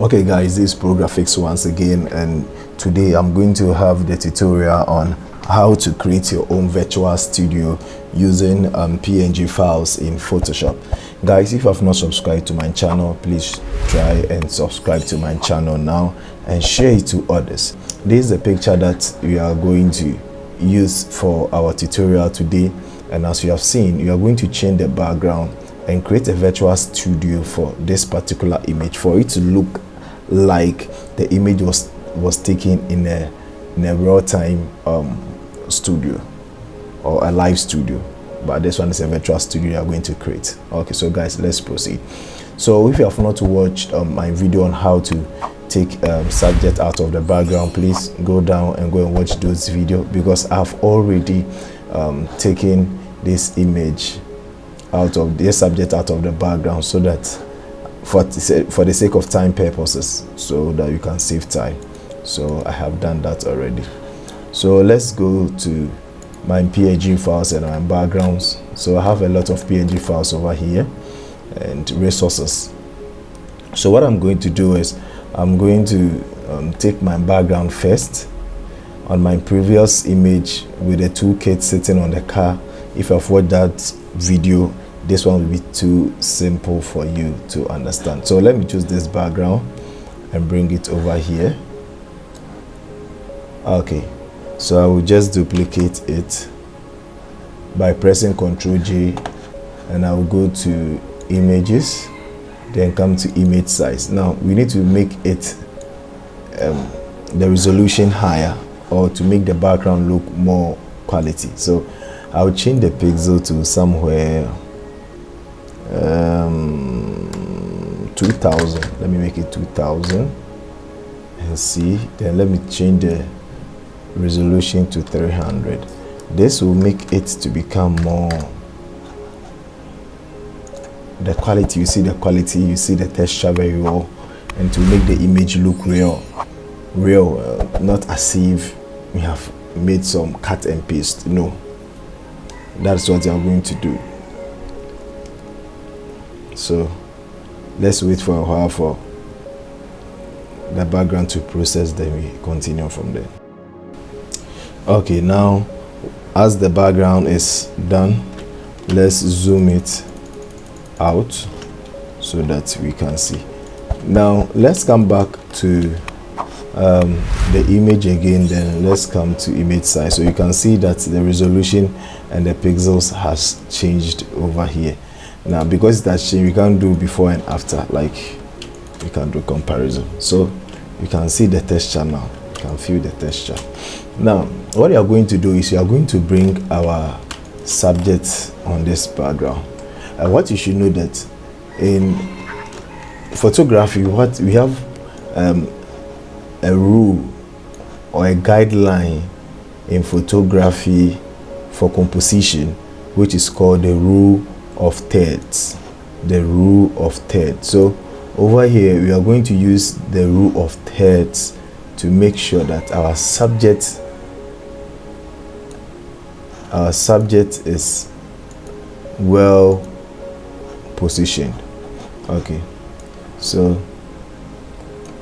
Okay guys, this is Prografix once again, and today I'm going to have the tutorial on how to create your own virtual studio using PNG files in Photoshop. Guys, if you have not subscribed to my channel, please try and subscribe to my channel now and share it to others. This is the picture that we are going to use for our tutorial today, and as you have seen, you are going to change the background and create a virtual studio for this particular image for it to look like the image was taken in a real-time studio or a live studio, but this one is a virtual studio you are going to create. Okay, so guys, let's proceed. So if you have not watched my video on how to take subject out of the background, please go down and go and watch those videos, because I've already taken this image out of this subject out of the background, so that for the sake of time purposes, so that you can save time. So I have done that already. So let's go to my PNG files and my backgrounds. So I have a lot of PNG files over here and resources. So what I'm going to do is I'm going to take my background first. On my previous image with the toolkit sitting on the car, if I've watched that video, this one will be too simple for you to understand. So let me choose this background and bring it over here. Okay, so I will just duplicate it by pressing Ctrl J, and I will go to images, then come to image size. Now we need to make it the resolution higher, or to make the background look more quality. So I'll change the pixel to somewhere 2000. Let me make it 2000 and see. Then let me change the resolution to 300. This will make it to become more the quality. You see the quality, you see the texture very well, and to make the image look real, not as if we have made some cut and paste. No, that's what I'm going to do. So let's wait for a while for the background to process, then we continue from there. Okay, now as the background is done, let's zoom it out so that we can see. Now let's come back to the image again, then let's come to image size. So you can see that the resolution and the pixels has changed over here. Now because that's changed, we can't do before and after, like we can do comparison. So you can see the texture now, you can feel the texture. Now what you are going to do is you are going to bring our subject on this background. And what you should know that in photography, what we have a rule or a guideline in photography for composition, which is called the rule of thirds. The rule of thirds. So over here we are going to use the rule of thirds to make sure that our subject is well positioned. Okay, so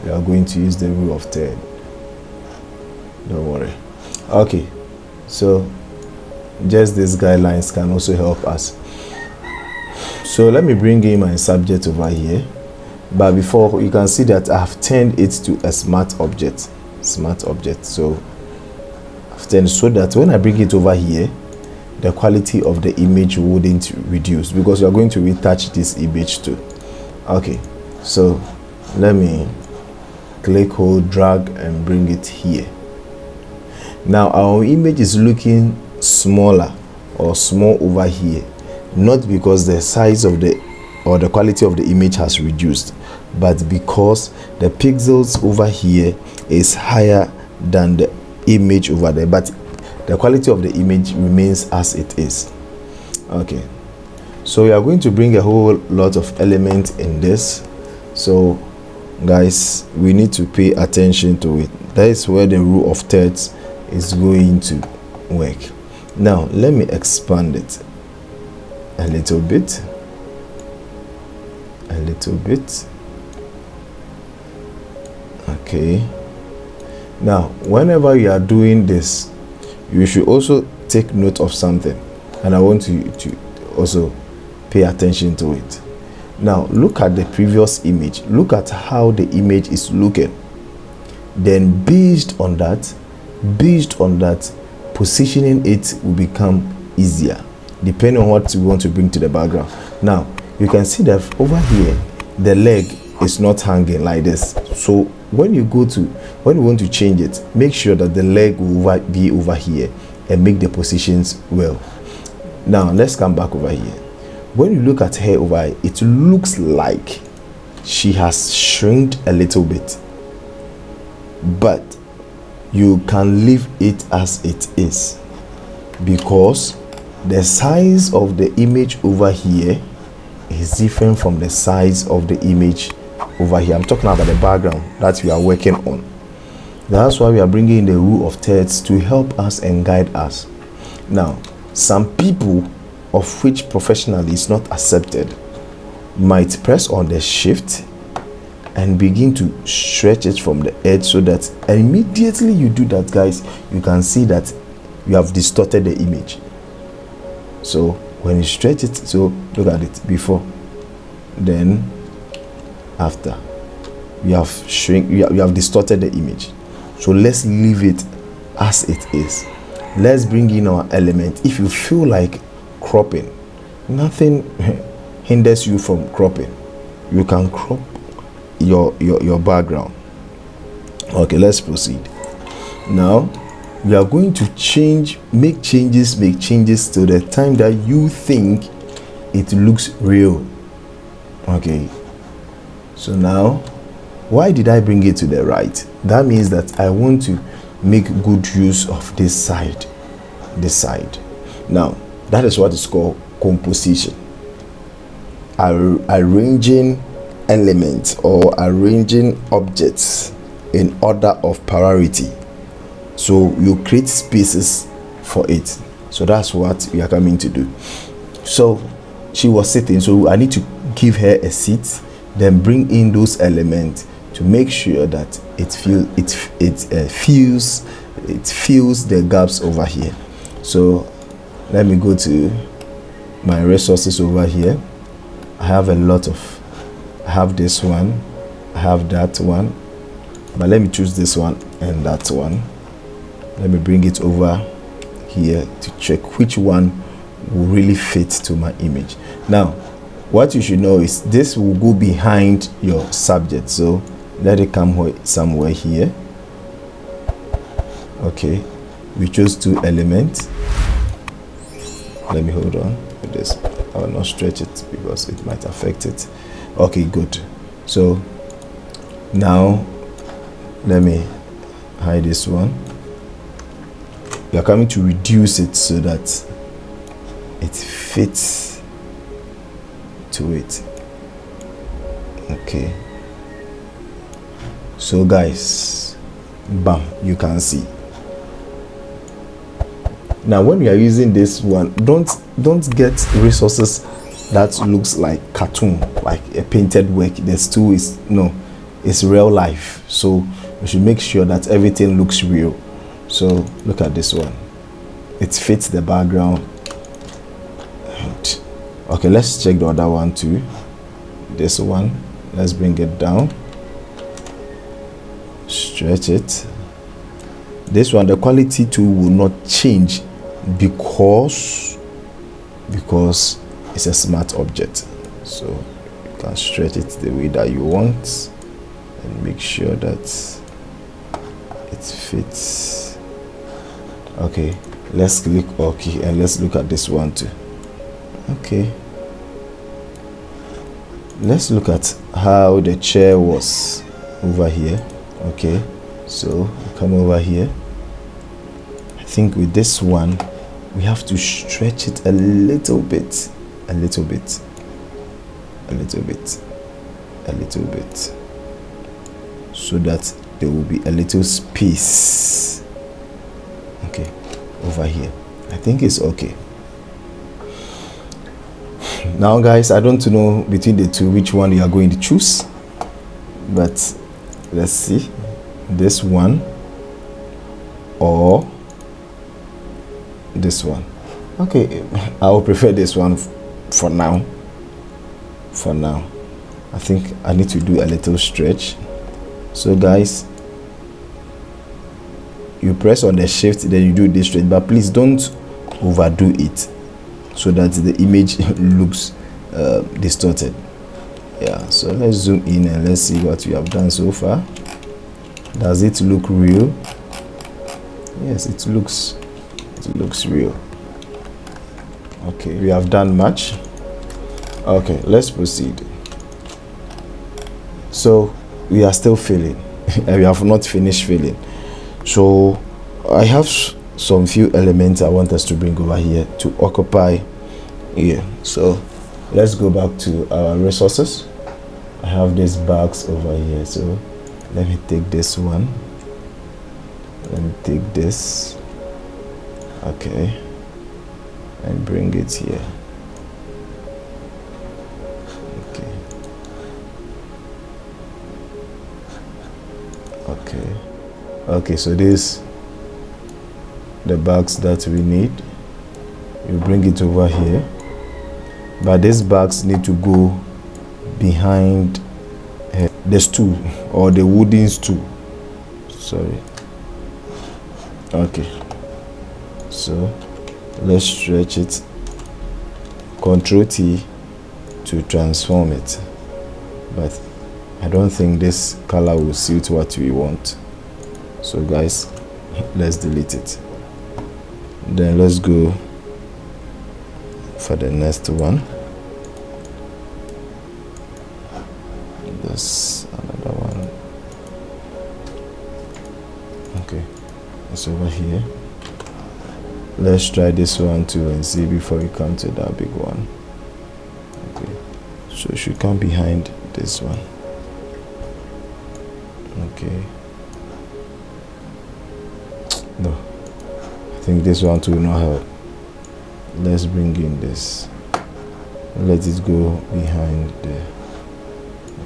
we are going to use the rule of third. Don't worry. Okay, so just these guidelines can also help us. So let me bring in my subject over here, but before, you can see that I have turned it to a smart object. So I've turned so that when I bring it over here, the quality of the image wouldn't reduce, because we are going to retouch this image too. Okay, so let me click, hold, drag and bring it here. Now our image is looking smaller or small over here, not because the size of the quality of the image has reduced, but because the pixels over here is higher than the image over there, but the quality of the image remains as it is. Okay, so we are going to bring a whole lot of elements in this. So guys, we need to pay attention to it. That is where the rule of thirds is going to work. Now let me expand it a little bit, Okay, now whenever you are doing this, you should also take note of something, and I want you to also pay attention to it. Now look at the previous image, look at how the image is looking, then based on that, positioning it will become easier depending on what you want to bring to the background. Now you can see that over here the leg is not hanging like this, so when you want to change it, make sure that the leg will be over here and make the positions well. Now let's come back over here. When you look at her over here, it looks like she has shrinked a little bit, but you can leave it as it is because the size of the image over here is different from the size of the image over here. I'm talking about the background that we are working on. That's why we are bringing in the rule of thirds to help us and guide us. Now, some people, of which professionally is not accepted, might press on the shift and begin to stretch it from the edge, so that immediately you do that, guys, you can see that you have distorted the image. So when you stretch it, so look at it before, then after, you have distorted the image. So let's leave it as it is. Let's bring in our element. If you feel like cropping, nothing hinders you from cropping. You can crop your background. Okay, let's proceed. Now we are going to make changes to the time that you think it looks real. Okay, so now why did I bring it to the right? That means that I want to make good use of this side. Now that is what is called composition. Arranging elements or arranging objects in order of priority. So you create spaces for it. So that's what we are coming to do. So she was sitting, so I need to give her a seat, then bring in those elements to make sure that it fills the gaps over here. So let me go to my resources over here. I have this one, I have that one, but let me choose this one and that one. Let me bring it over here to check which one will really fit to my image. Now what you should know is this will go behind your subject, so let it come somewhere here. Okay, we chose 2 elements. Let me hold on with this. I will not stretch it because it might affect it. Okay, good. So now let me hide this one. We are coming to reduce it so that it fits to it. Okay, so guys, bam, you can see. Now when we are using this one, don't get resources that looks like cartoon, like a painted work. This too is it's real life, so we should make sure that everything looks real. So look at this one, it fits the background. Okay, let's check the other one too. This one, let's bring it down, stretch it. This one, the quality too will not change because it's a smart object. So you can stretch it the way that you want and make sure that it fits. Okay, let's click OK and let's look at this one too. Okay, let's look at how the chair was over here. Okay, so come over here. I think with this one we have to stretch it a little bit, so that there will be a little space. Okay, over here I think it's okay. Now guys, I don't know between the two which one you are going to choose, but let's see. this one or this one. Okay, I will prefer this one for now. For now, I think I need to do a little stretch. So guys, you press on the shift, then you do this stretch, but please don't overdo it so that the image looks distorted. Yeah, so let's zoom in and let's see what we have done so far. Does it look real? Yes, it looks real. Okay, we have done much. Okay, let's proceed. So we are still filling and we have not finished filling. So I have some few elements I want us to bring over here to occupy here. So let's go back to our resources. I have these bags over here, so let me take this one, let me take this, okay, and bring it here. Okay, so this the bags that we need. You bring it over here, but these bags need to go behind the stool or the wooden stool. Sorry. Okay, so let's stretch it. Ctrl T to transform it, but I don't think this color will suit what we want. So guys, let's delete it. Then let's go for the next one. There's another one. Okay, it's over here. Let's try this one too and see before we come to that big one. Okay, so it should come behind this one. Okay. No, I think this one too will not help. Let's bring in this. Let it go behind there.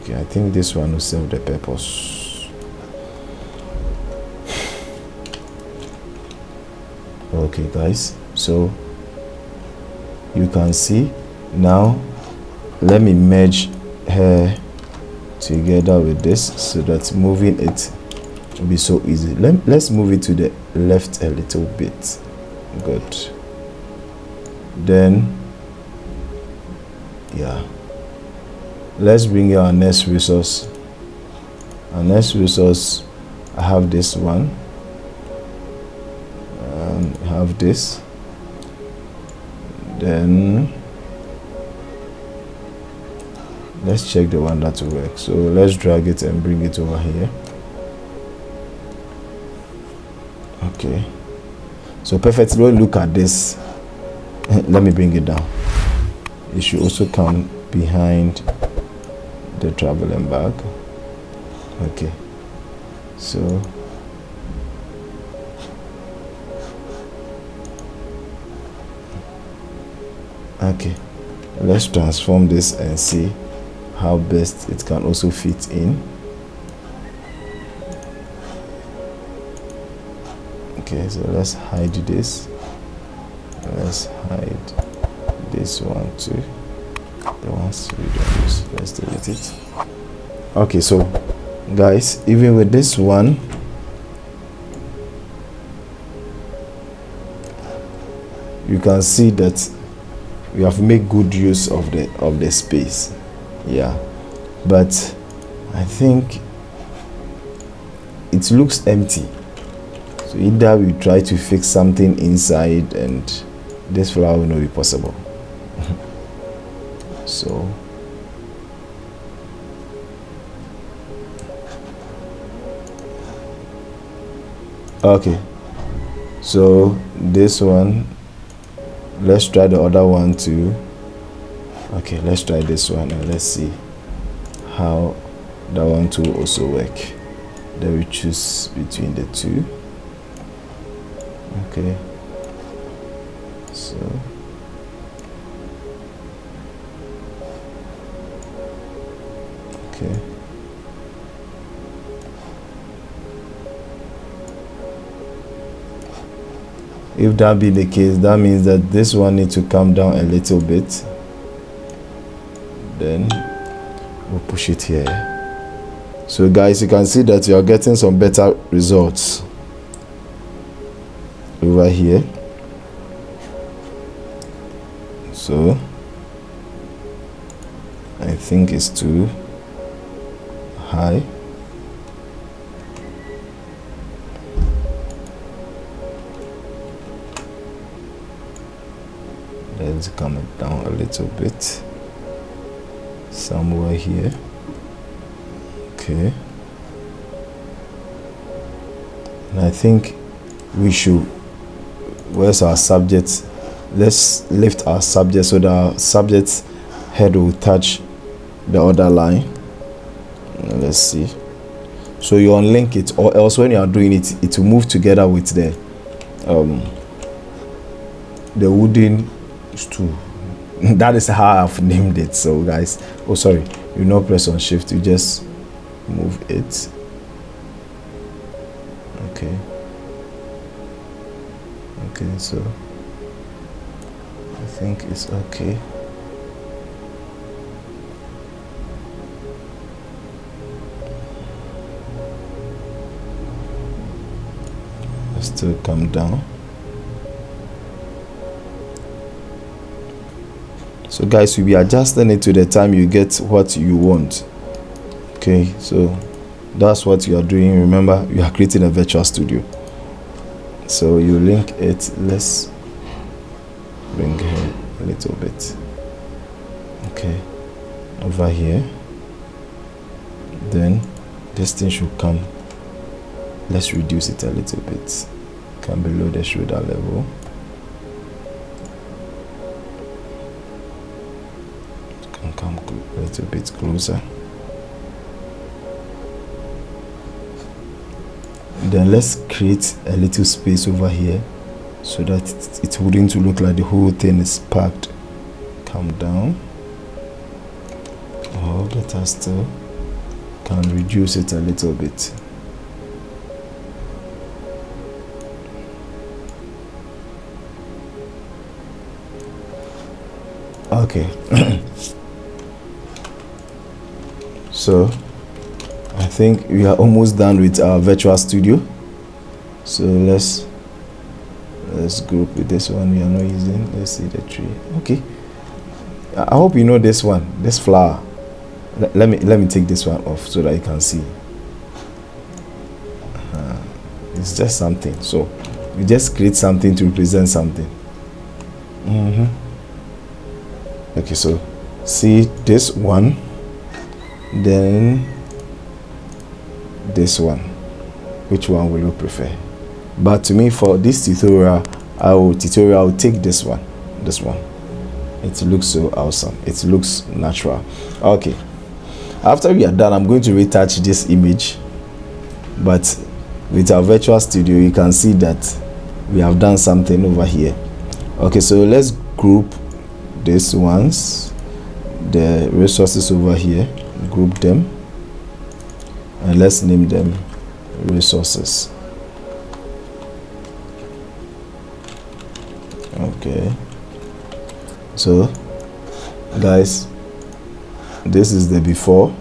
Okay, I think this one will serve the purpose. Okay guys, so you can see now. Let me merge her together with this so that moving it will be so easy. Let's move it to the left a little bit. Good. Then yeah, let's bring in our next resource. Our next resource, I have this one and I have this. Then let's check the one that will work. So let's drag it and bring it over here. Okay, so perfect. Look at this. Let me bring it down. It should also come behind the traveling bag. Okay, so okay, let's transform this and see how best it can also fit in. Okay, so let's hide this. Let's hide this one too. The ones we don't use, let's delete it. Okay, so guys, even with this one, you can see that we have made good use of the space. Yeah, but I think it looks empty. So either we try to fix something inside and this flower will not be possible. So okay, so this one, let's try the other one too. Okay, let's try this one and let's see how that one too will also work. Then we choose between the two. Okay, so okay, if that be the case, that means that this one needs to come down a little bit. Then we'll push it here. So guys, you can see that you are getting some better results over here. So I think it's too high. Let's come it down a little bit, somewhere here. Okay, and I think we should, where's our subject? Let's lift our subject so that our subject's head will touch the other line. Let's see. So you unlink it, or else when you are doing it, it will move together with the wooden stool. That is how I've named it. So guys, oh sorry, you not press on shift, you just move it. Okay, so I think it's okay. Let's still come down. So guys, you'll be adjusting it to the time you get what you want. Okay, so that's what you are doing. Remember, you are creating a virtual studio. So you link it. Let's bring here a little bit. Okay, over here. Then this thing should come. Let's reduce it a little bit. Come below the shoulder level. Come a little bit closer. Then let's create a little space over here so that it wouldn't look like the whole thing is packed. Come down. Or better still, can reduce it a little bit. Okay. So I think we are almost done with our virtual studio. So let's group with this one we are not using. Let's see the tree. Okay, I hope you know this one, this flower. Let me take this one off so that you can see. It's just something, so we just create something to represent something. Okay, so see this one, then this one. Which one will you prefer? But to me, for this tutorial, I will take this one. It looks so awesome. It looks natural. Okay, after we are done, I'm going to retouch this image, but with our virtual studio you can see that we have done something over here. Okay, so let's group these ones, the resources over here, group them, and let's name them resources. Okay, so guys, this is the before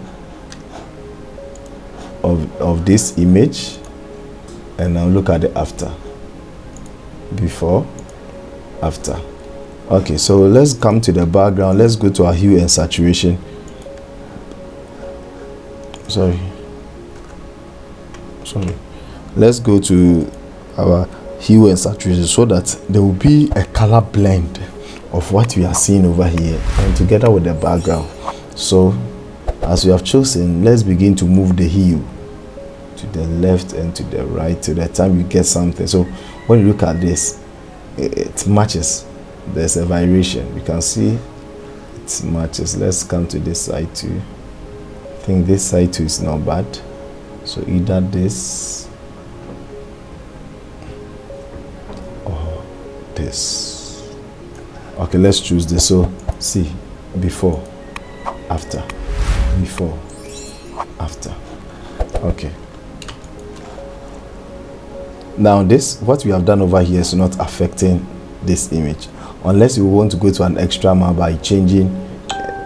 of this image, and now look at the after. Before, after. Okay, so let's come to the background. Let's go to our hue and saturation. Sorry, let's go to our hue and saturation so that there will be a color blend of what we are seeing over here and together with the background. So as we have chosen, let's begin to move the hue to the left and to the right to the time you get something. So when you look at this, it matches. There's a variation, you can see it matches. Let's come to this side too. I think this side too is not bad. So either this or this. Okay, let's choose this. So see, before, after, before, after. Okay, Now this, what we have done over here, is not affecting this image, unless you want to go to an extra mile by changing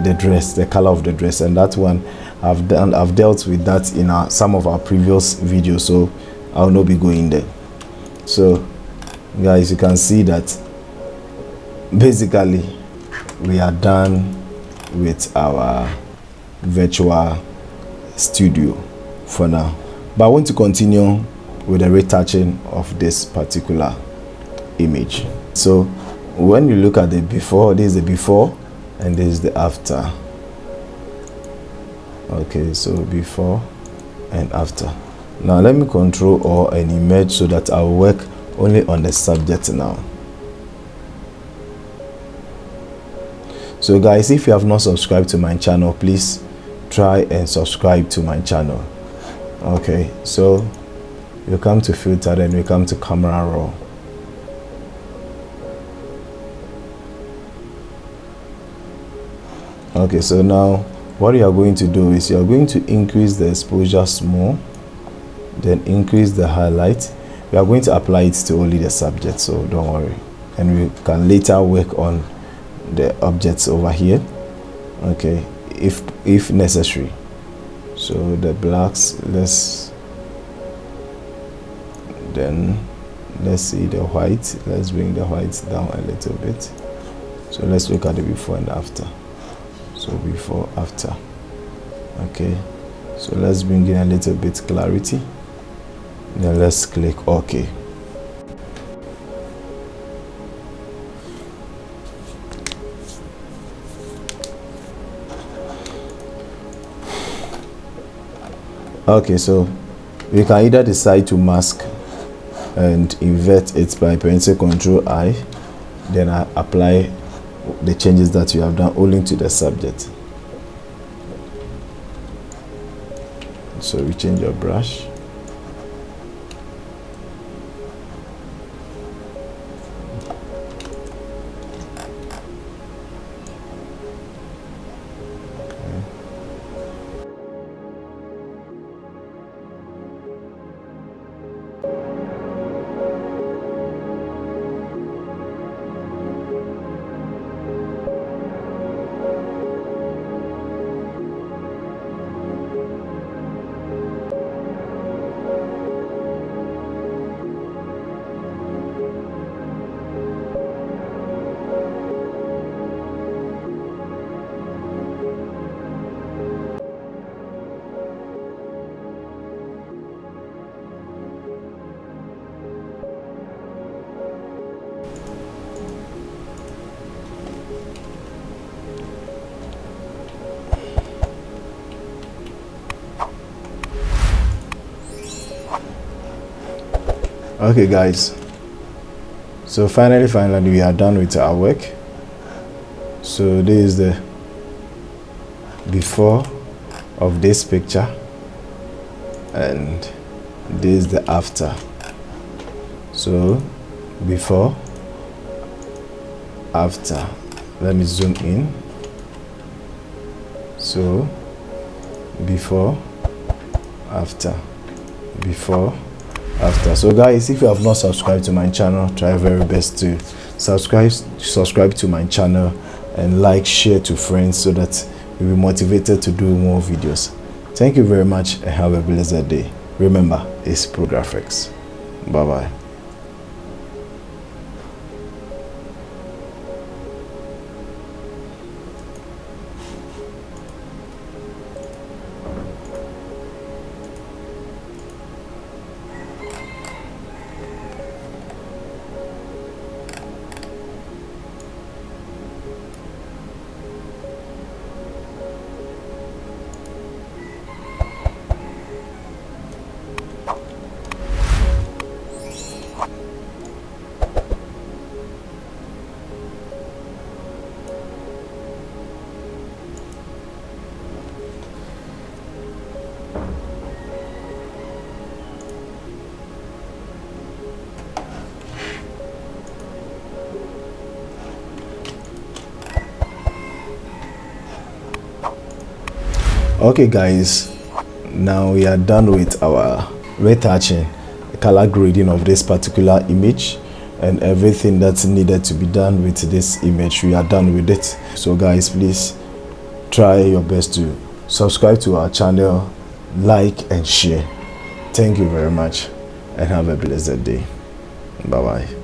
the dress, the color of the dress, and that one I've dealt with that in some of our previous videos, so I'll not be going there. So guys, you can see that basically we are done with our virtual studio for now, but I want to continue with the retouching of this particular image. So when you look at the before, this is the before and this is the after. Okay, so before and after. Now let me control or an image so that I'll work only on the subject now. So guys, if you have not subscribed to my channel, please try and subscribe to my channel. Okay, so you come to filter, then we come to camera raw. Okay, so now what you are going to do is you are going to increase the exposure small, then increase the highlight. We are going to apply it to only the subject, so don't worry, and we can later work on the objects over here, okay, if necessary. So the blacks, then let's see the white. Let's bring the whites down a little bit. So let's look at the before and after. So before, after. Okay, so let's bring in a little bit clarity, then let's click OK. Okay, so we can either decide to mask and invert it by pressing Ctrl I, then I apply the changes that you have done only to the subject. So we change your brush. Okay guys, so finally we are done with our work. So this is the before of this picture and this is the after. So before, after. Let me zoom in. So before, after, before, after. So guys, if you have not subscribed to my channel, try your very best to subscribe to my channel and like, share to friends so that you'll be motivated to do more videos. Thank you very much and have a blessed day. Remember, it's Prografix. Bye bye. Okay guys, now we are done with our retouching. color grading of this particular image, and everything that's needed to be done with this image, we are done with it. So guys, please try your best to subscribe to our channel, like and share. Thank you very much, and have a blessed day. Bye bye.